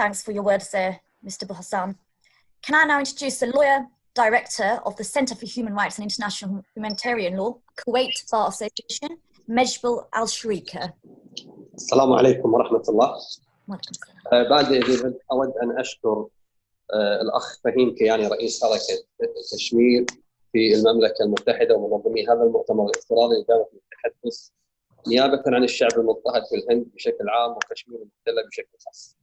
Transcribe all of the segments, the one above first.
thanks for your words there, Mr. Hassan. Can I now introduce the lawyer, director of the Center for Human Rights and International Humanitarian Law, Kuwait Bar Association, Mejbel Alshrika. السلام عليكم ورحمة الله. بعد أود أن أشكر الأخ فهيم كياني رئيس حركة كشمير في المملكة المتحدة ومنظمي هذا المؤتمر الافتراضي لدولة التحدث نيابة عن الشعب المضطهد في الهند بشكل عام وكشمير المحتلة بشكل خاص.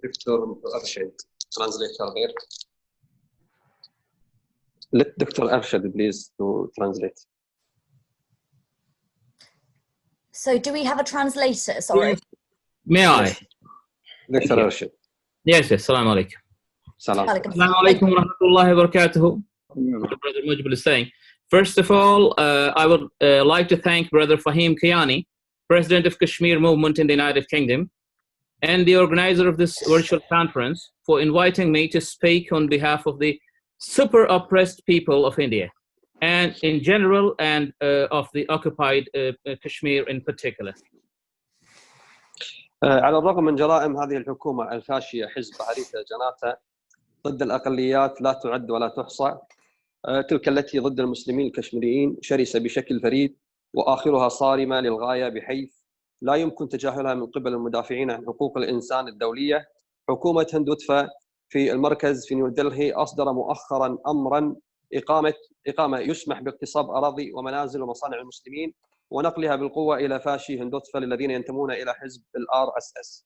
دكتور أرشد, translator there. Let Dr. Arshad please to translate. So do we have a translator? Sorry. Yes. May I? Dr. Arshad. Yes, yes. Assalamu alaikum. Assalamu alaikum wa rahmatullahi wa barakatuhu. Brother Mejbel is saying. First of all, I would like to thank Brother Fahim Kayani, President of Kashmir Movement in the United Kingdom, and the organizer of this virtual conference for inviting me to speak on behalf of the super oppressed people of India, and in general, and of the occupied Kashmir in particular. على الرغم من جرائم هذه الحكومة الفاشية حزب عريفة جناته ضد الأقليات لا تعد ولا تحصى، تلك التي ضد المسلمين الكشميريين شرسة بشكل فريد وآخرها صارمة للغاية بحيث لا يمكن تجاهلها من قبل المدافعين عن حقوق الإنسان الدولية. حكومة هندوتفا في المركز في نيودلهي أصدر مؤخراً أمراً إقامة يسمح باغتصاب أراضي ومنازل ومصانع المسلمين ونقلها بالقوة إلى فاشي هندوتفا للذين ينتمون إلى حزب RSS.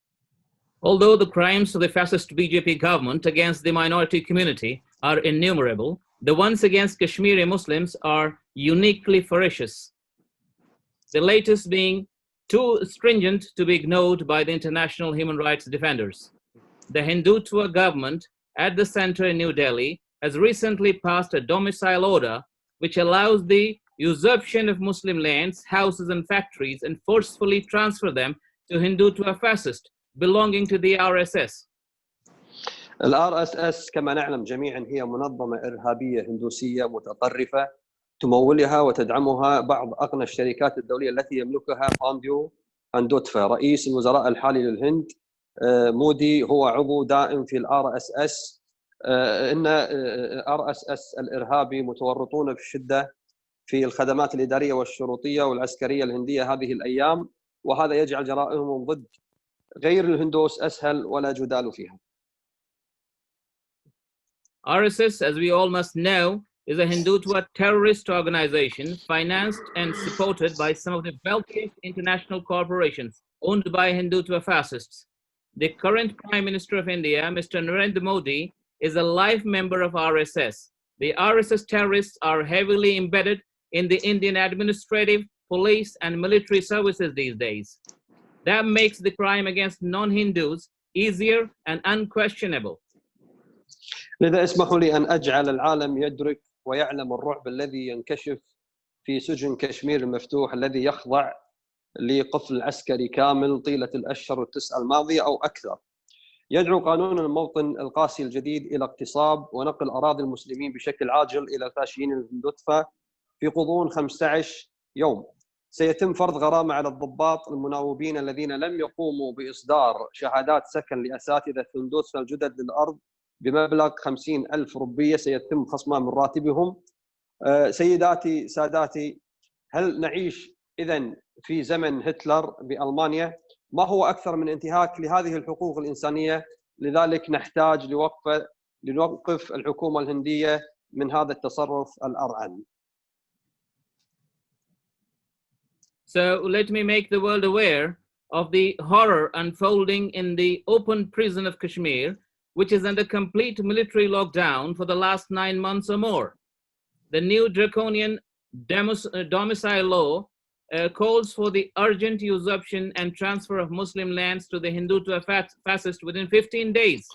Although the crimes of the fascist BJP government against the minority community are innumerable, the ones against Kashmiri Muslims are uniquely ferocious, the latest being too stringent to be ignored by the international human rights defenders. The Hindutva government at the center in New Delhi has recently passed a domicile order which allows the usurpation of Muslim lands, houses and factories and forcefully transfer them to Hindutva fascist belonging to the RSS. RSS كما نعلم جميعا هي منظمة إرهابية هندوسية متطرفة تمولها وتدعمها بعض أغنى الشركات الدولية التي يملكها بانديو هندوتفا. رئيس الوزراء الحالي للهند مودي هو عضو دائم في RSS. إن RSS الإرهابي متورطون بشدة في الخدمات الإدارية والشرطية والعسكرية الهندية هذه الأيام، وهذا يجعل جرائمهم ضد غير الهندوس أسهل ولا جدال فيها. RSS, as we all must know, is a Hindutva terrorist organization financed and supported by some of the wealthiest international corporations owned by Hindutva fascists. The current Prime Minister of India, Mr. Narendra Modi, is a life member of RSS. The RSS terrorists are heavily embedded in the Indian administrative, police, and military services these days. That makes the crime against non-Hindus easier and unquestionable. لذا اسمحوا لي أن أجعل العالم يدرك ويعلم الرعب الذي ينكشف في سجن كشمير المفتوح الذي يخضع لقفل عسكري كامل طيلة الأشهر التسعة الماضية أو أكثر. يدعو قانون الموطن القاسي الجديد إلى اغتصاب ونقل أراضي المسلمين بشكل عاجل إلى الفاشيين الهندوتفا في غضون 15 يوم. سيتم فرض غرامة على الضباط المناوبين الذين لم يقوموا بإصدار شهادات سكن لأساتذة هندوتفا الجدد للأرض بمبلغ 50,000 روبية سيتم خصمها من راتبهم. سيداتي ساداتي، هل نعيش إذن في زمن هتلر بألمانيا؟ ما هو أكثر من انتهاك لهذه الحقوق الإنسانية؟ لذلك نحتاج لنوقف الحكومة الهندية من هذا التصرف الأرعن. So let me make the world aware of the horror unfolding in the open prison of Kashmir, which is under complete military lockdown for the last 9 months or more. The new draconian domicile law calls for the urgent usurpation and transfer of Muslim lands to the Hindutva fascist within 15 days.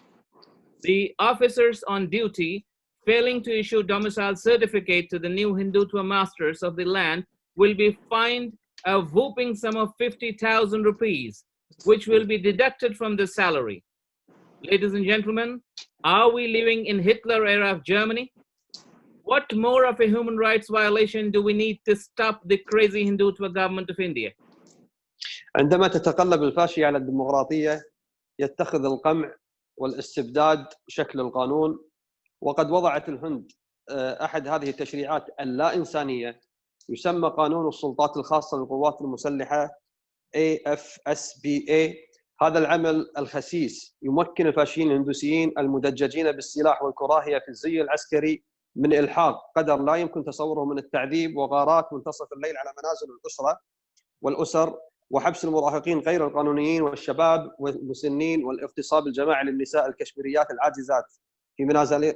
The officers on duty failing to issue domicile certificate to the new Hindutva masters of the land will be fined a whooping sum of 50,000 rupees, which will be deducted from the salary. Ladies and gentlemen, are we living in Hitler era of Germany? What more of a human rights violation do we need to stop the crazy Hindutva government of India? عندما تتقلب الفاشية على الديمقراطية يتخذ القمع والاستبداد شكل القانون، وقد وضعت الهند أحد هذه التشريعات اللا إنسانية يسمى قانون السلطات الخاصة للقوات المسلحة AFSPA. هذا العمل الخسيس يمكن الفاشيين الهندوسيين المدججين بالسلاح والكراهية في الزي العسكري من إلحاق قدر لا يمكن تصوره من التعذيب وغارات منتصف الليل على منازل والأسر وحبس المراهقين غير القانونيين والشباب والمسنين والاغتصاب الجماعي للنساء الكشميريات العاجزات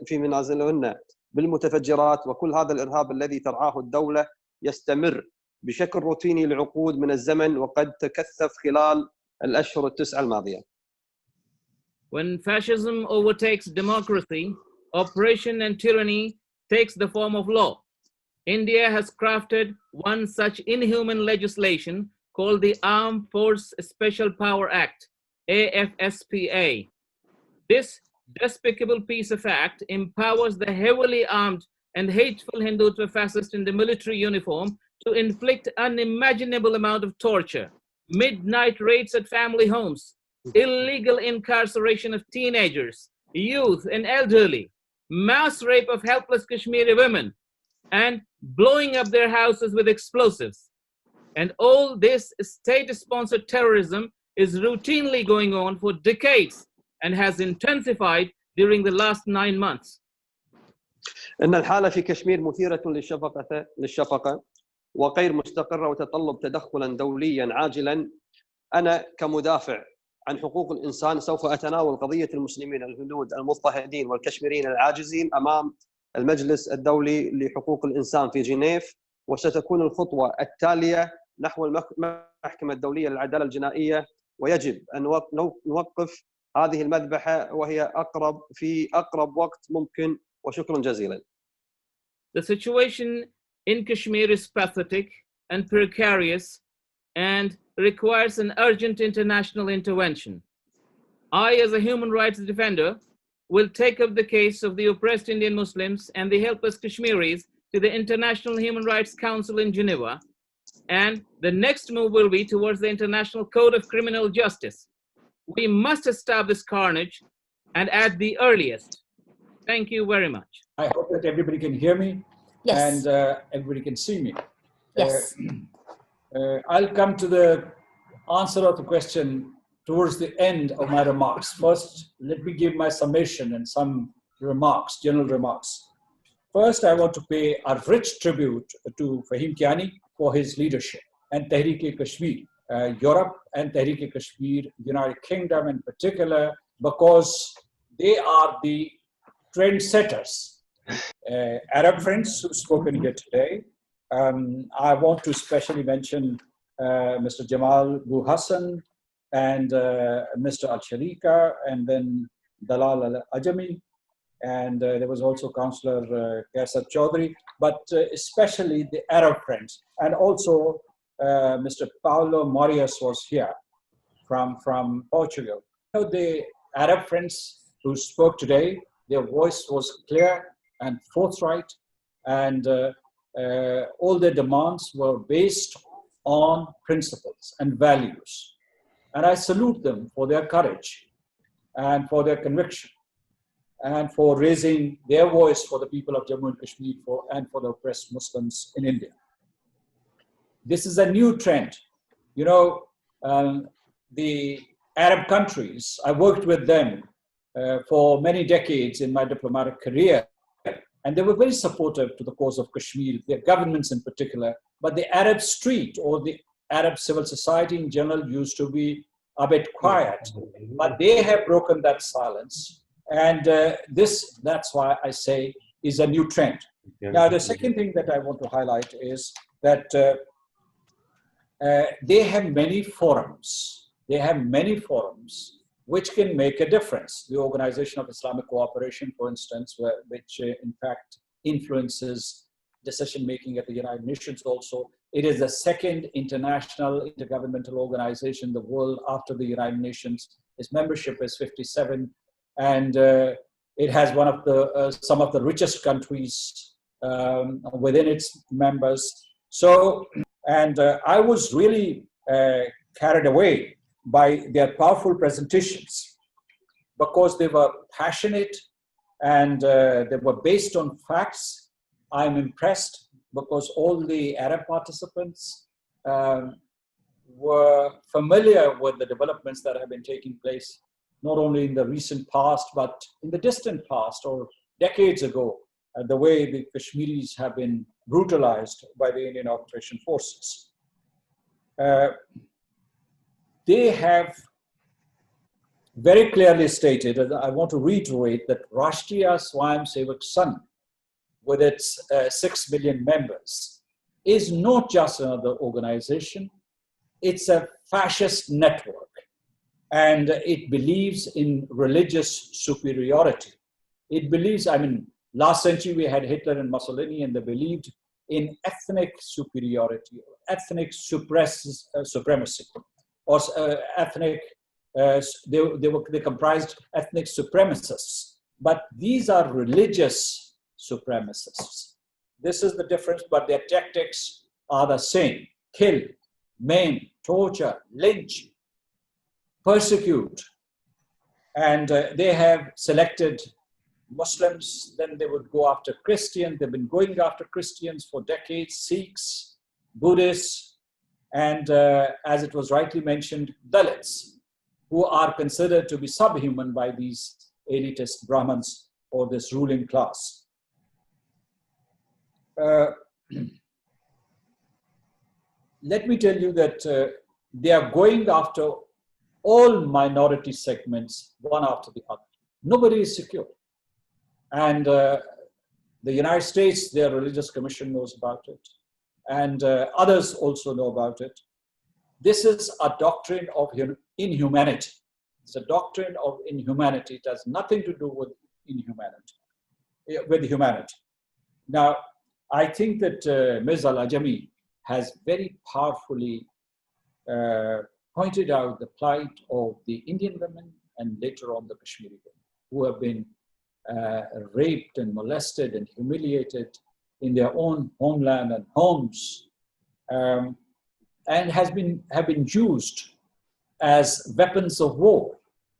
في منازلهن بالمتفجرات. وكل هذا الإرهاب الذي ترعاه الدولة يستمر بشكل روتيني لعقود من الزمن وقد تكثف خلال الأشهر التسعة الماضية. When fascism overtakes democracy, oppression and tyranny takes the form of law. India has crafted one such inhuman legislation called the Armed Force Special Power Act, AFSPA. This despicable piece of act empowers the heavily armed and hateful Hindutva fascists in the military uniform to inflict unimaginable amount of torture, midnight raids at family homes, illegal incarceration of teenagers, youth and elderly, mass rape of helpless Kashmiri women, and blowing up their houses with explosives. And all this state-sponsored terrorism is routinely going on for decades and has intensified during the last 9 months. إن الحالة في كشمير مثيرة للشفقة وغير مستقرة وتتطلب تدخلا دوليا عاجلا. أنا كمدافع عن حقوق الإنسان سوف أتناول قضية المسلمين الهنود المضطهدين والكشميريين العاجزين أمام المجلس الدولي لحقوق الإنسان في جنيف، وستكون الخطوة التالية نحو المحكمة الدولية للعدالة الجنائية، ويجب أن نوقف هذه المذبحة وهي في أقرب وقت ممكن. وشكرا جزيلا. The situation in Kashmir is pathetic and precarious and requires an urgent international intervention. I, as a human rights defender, will take up the case of the oppressed Indian Muslims and the helpless Kashmiris to the International Human Rights Council in Geneva, and the next move will be towards the International Code of Criminal Justice. We must stop this carnage, and at the earliest. Thank you very much. I hope that everybody can hear me. Yes. And everybody can see me. Yes. I'll come to the answer of the question towards the end of my remarks. First, let me give my summation and some remarks, general remarks. First, I want to pay a rich tribute to Fahim Kayani for his leadership and Tehreek-e-Kashmir, Europe and Tehreek-e-Kashmir, United Kingdom in particular, because they are the trendsetters. Arab friends who've spoken here today. I want to especially mention Mr. Jamal Bu Hassan and Mr. Alshrika, and then Dalal Al-Ajami, and there was also Councillor Kaisar Chaudhry, but especially the Arab friends. And also Mr. Paulo Morias was here from Portugal. So the Arab friends who spoke today, their voice was clear and forthright, and all their demands were based on principles and values. And I salute them for their courage and for their conviction and for raising their voice for the people of Jammu and Kashmir and for the oppressed Muslims in India. This is a new trend. You know, the Arab countries, I worked with them for many decades in my diplomatic career, and they were very supportive to the cause of Kashmir, their governments in particular. But the Arab street or the Arab civil society in general used to be a bit quiet. But they have broken that silence. And that's why I say, is a new trend. Now, the second thing that I want to highlight is that they have many forums. They have many forums which can make a difference. The Organization of Islamic Cooperation, for instance, which in fact influences decision-making at the United Nations also. It is the second international intergovernmental organization in the world after the United Nations. Its membership is 57, and it has one of the some of the richest countries within its members. So, and I was really carried away by their powerful presentations because they were passionate and they were based on facts. I'm impressed because all the Arab participants were familiar with the developments that have been taking place, not only in the recent past, but in the distant past or decades ago, the way the Kashmiris have been brutalized by the Indian occupation forces. They have very clearly stated, and I want to reiterate, that Rashtriya Swayamsevak Sangh, with its 6 million members, is not just another organization, it's a fascist network. And it believes in religious superiority. It believes, I mean, last century we had Hitler and Mussolini, and they believed in ethnic superiority, ethnic supremacy, or ethnic, they comprised ethnic supremacists. But these are religious supremacists. This is the difference, but their tactics are the same: kill, maim, torture, lynch, persecute. And they have selected Muslims, then they would go after Christians. They've been going after Christians for decades, Sikhs, Buddhists, and as it was rightly mentioned, Dalits, who are considered to be subhuman by these elitist Brahmins or this ruling class. Let me tell you that they are going after all minority segments, one after the other. Nobody is secure. And the United States, their religious commission knows about it. And others also know about it. This is a doctrine of inhumanity. It's a doctrine of inhumanity. It has nothing to do with inhumanity, with humanity. Now, I think that Ms. Al-Ajami has very powerfully pointed out the plight of the Indian women and later on the Kashmiri women who have been raped and molested and humiliated in their own homeland and homes, and have been used as weapons of war,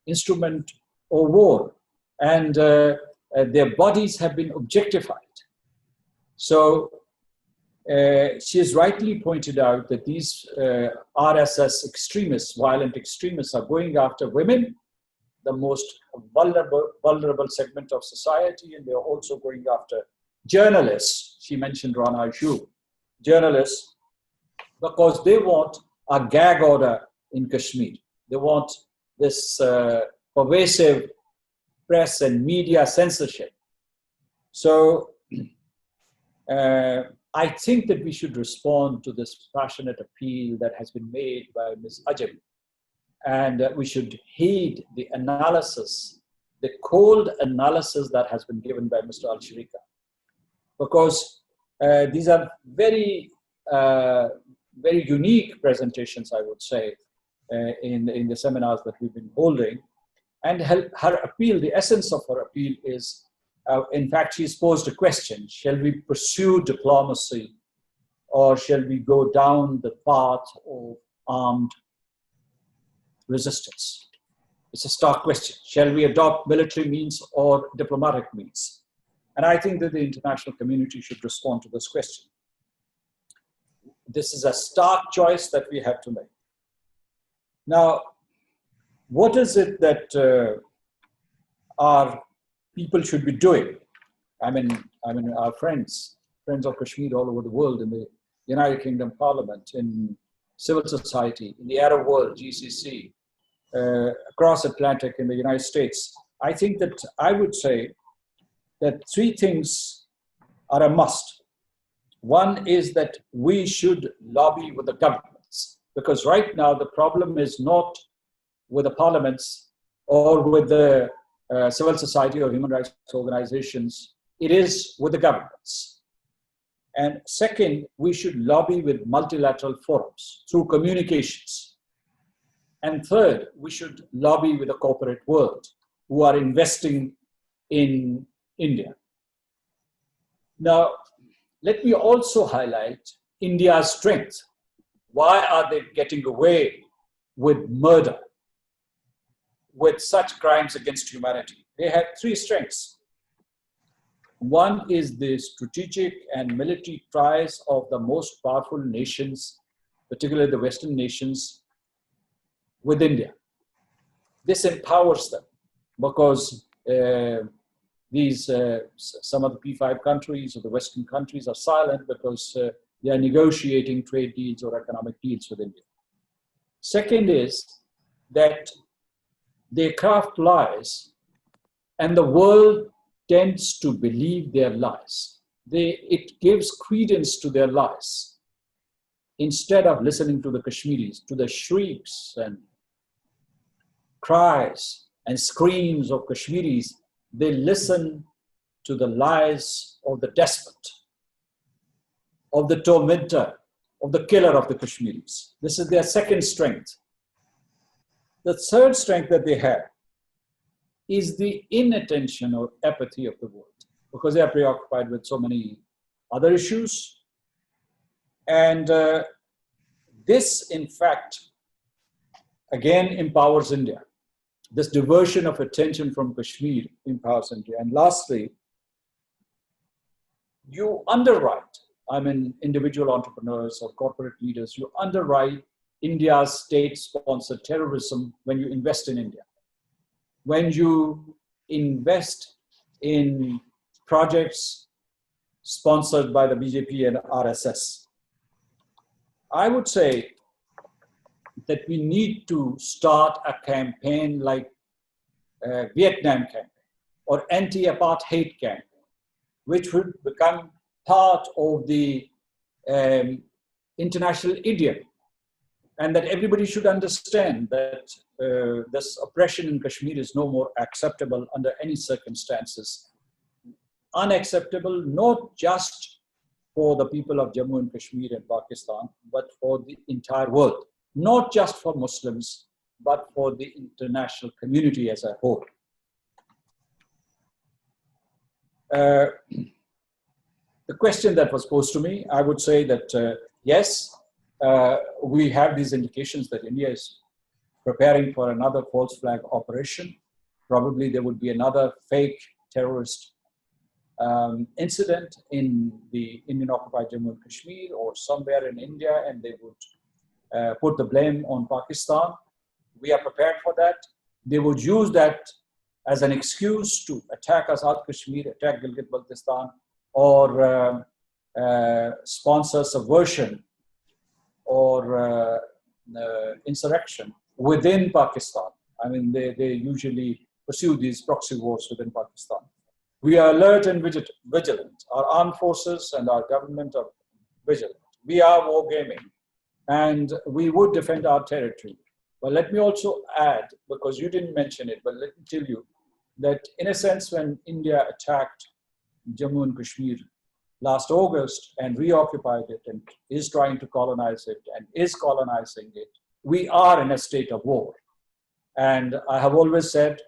instrument of war, and their bodies have been objectified. So she has rightly pointed out that these RSS extremists, violent extremists, are going after women, the most vulnerable segment of society, and they are also going after journalists. She mentioned Rana Ayyub, journalists, because they want a gag order in Kashmir. They want this pervasive press and media censorship. So I think that we should respond to this passionate appeal that has been made by Ms. Ajami. And we should heed the analysis, the cold analysis that has been given by Mr. Alshrika. Because these are very, very unique presentations, I would say, in the seminars that we've been holding. And her appeal, the essence of her appeal is, in fact, she's posed a question: shall we pursue diplomacy, or shall we go down the path of armed resistance? It's a stark question. Shall we adopt military means or diplomatic means? And I think that the international community should respond to this question. This is a stark choice that we have to make. Now, what is it that our people should be doing? I mean, our friends of Kashmir all over the world, in the United Kingdom Parliament, in civil society, in the Arab world, GCC, across Atlantic in the United States. I think that I would say that three things are a must. One is that we should lobby with the governments, because right now the problem is not with the parliaments or with the civil society or human rights organizations, it is with the governments. And second, we should lobby with multilateral forums through communications. And third, we should lobby with the corporate world who are investing in India. Now, let me also highlight India's strength. Why are they getting away with murder, with such crimes against humanity. They had three strengths. One is the strategic and military ties of the most powerful nations, particularly the Western nations, with India. This empowers them because some of the P5 countries or the Western countries are silent because they are negotiating trade deals or economic deals with India. Second is that they craft lies and the world tends to believe their lies. It gives credence to their lies. Instead of listening to the Kashmiris, to the shrieks and cries and screams of Kashmiris, they listen to the lies of the despot, of the tormentor, of the killer of the Kashmiris. This is their second strength. The third strength that they have is the inattention or apathy of the world, because they are preoccupied with so many other issues. And this, in fact, again empowers India. This diversion of attention from Kashmir empowers India. And lastly, you underwrite, I mean, individual entrepreneurs or corporate leaders, you underwrite India's state-sponsored terrorism when you invest in India. When you invest in projects sponsored by the BJP and RSS. I would say that we need to start a campaign like Vietnam campaign or anti-apartheid campaign, which would become part of the international idiom, and that everybody should understand that this oppression in Kashmir is no more acceptable under any circumstances. Unacceptable not just for the people of Jammu and Kashmir and Pakistan, but for the entire world. Not just for Muslims, but for the international community as a whole. The question that was posed to me, I would say that yes, we have these indications that India is preparing for another false flag operation. Probably there would be another fake terrorist incident in the Indian-occupied Jammu and Kashmir or somewhere in India, and they would put the blame on Pakistan. We are prepared for that. They would use that as an excuse to attack Azad Kashmir, attack Gilgit-Baltistan, or sponsor subversion or insurrection within Pakistan. I mean, they usually pursue these proxy wars within Pakistan. We are alert and vigilant. Our armed forces and our government are vigilant. We are wargaming, and we would defend our territory. But let me also add, because you didn't mention it, but let me tell you that in a sense, when India attacked Jammu and Kashmir last August and reoccupied it and is trying to colonize it and is colonizing it, we are in a state of war. And I have always said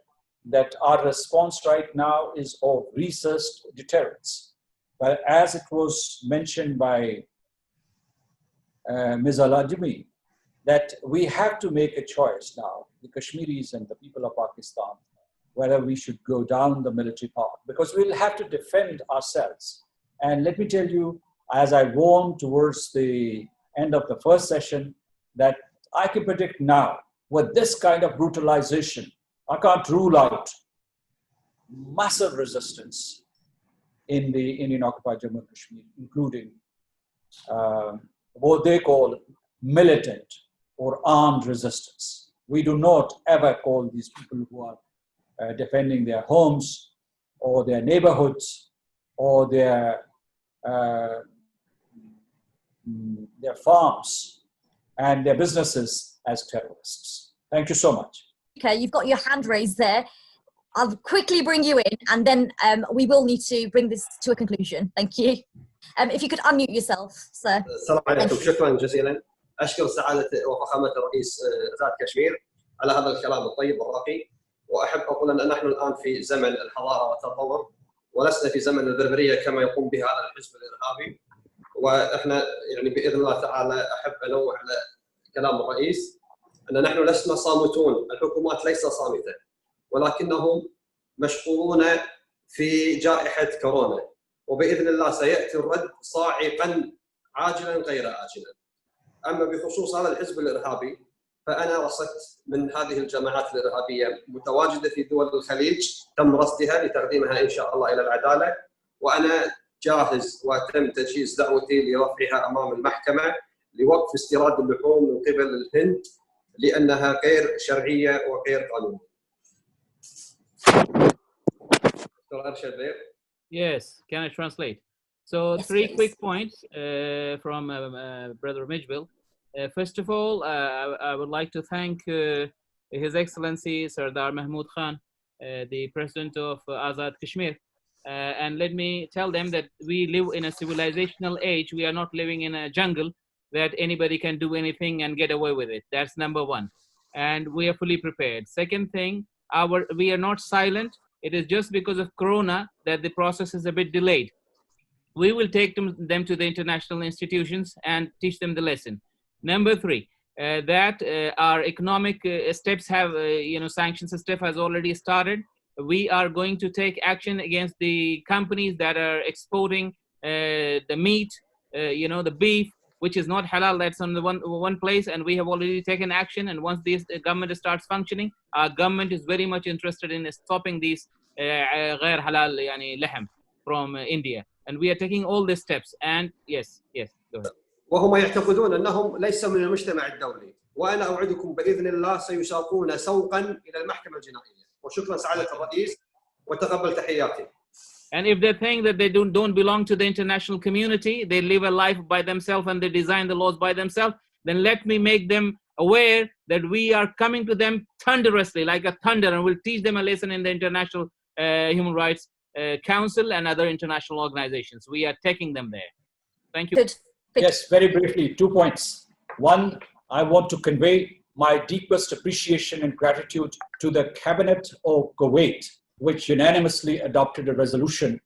that our response right now is of researched deterrence. But as it was mentioned by Ms. Al-Ajmi, that we have to make a choice now, the Kashmiris and the people of Pakistan, whether we should go down the military path, because we'll have to defend ourselves. And let me tell you, as I warned towards the end of the first session, that I can predict now, with this kind of brutalization, I can't rule out massive resistance in the Indian-occupied Jammu and Kashmir, including what they call militant or armed resistance. We do not ever call these people who are defending their homes or their neighborhoods or their farms and their businesses as terrorists. Thank you so much. Okay, you've got your hand raised there. I'll quickly bring you in, and then we will need to bring this to a conclusion. Thank you. If you could unmute yourself, sir. السلام عليكم، شكرا جزيلا. أشكر سعادة وفخامة الرئيس أزاد كشمير على هذا الكلام الطيب والراقي، وأحب أقول أن نحن الآن في زمن الحضارة والتطور، ولسنا في زمن البربرية كما يقوم بها هذا الحزب الإرهابي. وإحنا يعني بإذن الله تعالى أحب أنوه على كلام الرئيس أن نحن لسنا صامتون، الحكومات ليست صامتة، ولكنهم مشغولون في جائحة كورونا، وبإذن الله سيأتي الرد صاعقا عاجلا غير آجلا. أما بخصوص هذا الحزب الإرهابي فأنا رصدت من هذه الجماعات الإرهابية متواجدة في دول الخليج، تم رصدها لتقديمها إن شاء الله إلى العدالة، وأنا جاهز وتم تجهيز دعوتي لرفعها أمام المحكمة لوقف استيراد اللحوم من قبل الهند لأنها غير شرعية وغير قانونية. Yes, can I translate? So Yes, three please. quick points from Brother Mejbel. First of all, I would like to thank His Excellency Sardar Mahmood Khan, the President of Azad Kashmir. And let me tell them that we live in a civilizational age. We are not living in a jungle that anybody can do anything and get away with it. That's number one. And we are fully prepared. Second thing, we are not silent. It is just because of Corona that the process is a bit delayed. We will take them to the international institutions and teach them the lesson. Number three, that our economic steps have, sanctions step has already started. We are going to take action against the companies that are exporting the meat, the beef, which is not halal. That's on the one place, and we have already taken action. And once this government starts functioning, our government is very much interested in stopping these غير halal لحم from India. And we are taking all the steps. And yes, go ahead. وهم يعتقدون أنهم ليس من المجتمع الدولي، وأنا أوعدكم بإذن الله سيساقون سوقا إلى المحكمة الجنائية. وشكرا سعادة الرئيس وتقبل تحياتي. And if they think that they don't belong to the international community, they live a life by themselves and they design the laws by themselves, then let me make them aware that we are coming to them thunderously, like a thunder, and we'll teach them a lesson in the International Human Rights Council and other international organizations. We are taking them there. Thank you. Good. Yes, very briefly, 2 points. One, I want to convey my deepest appreciation and gratitude to the Cabinet of Kuwait, which unanimously adopted a resolution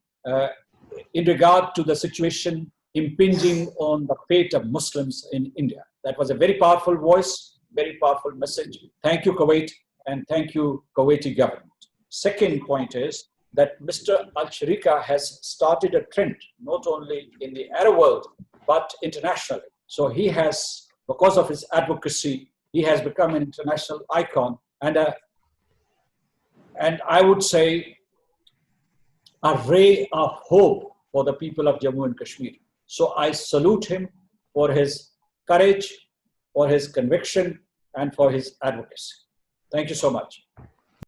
in regard to the situation impinging on the fate of Muslims in India. That was a very powerful voice, very powerful message. Thank you, Kuwait, and thank you, Kuwaiti government. Second point is that Mr. Alshrika has started a trend, not only in the Arab world, but internationally. So he has, because of his advocacy, he has become an international icon and I would say a ray of hope for the people of Jammu and Kashmir. So I salute him for his courage, for his conviction, and for his advocacy. Thank you so much.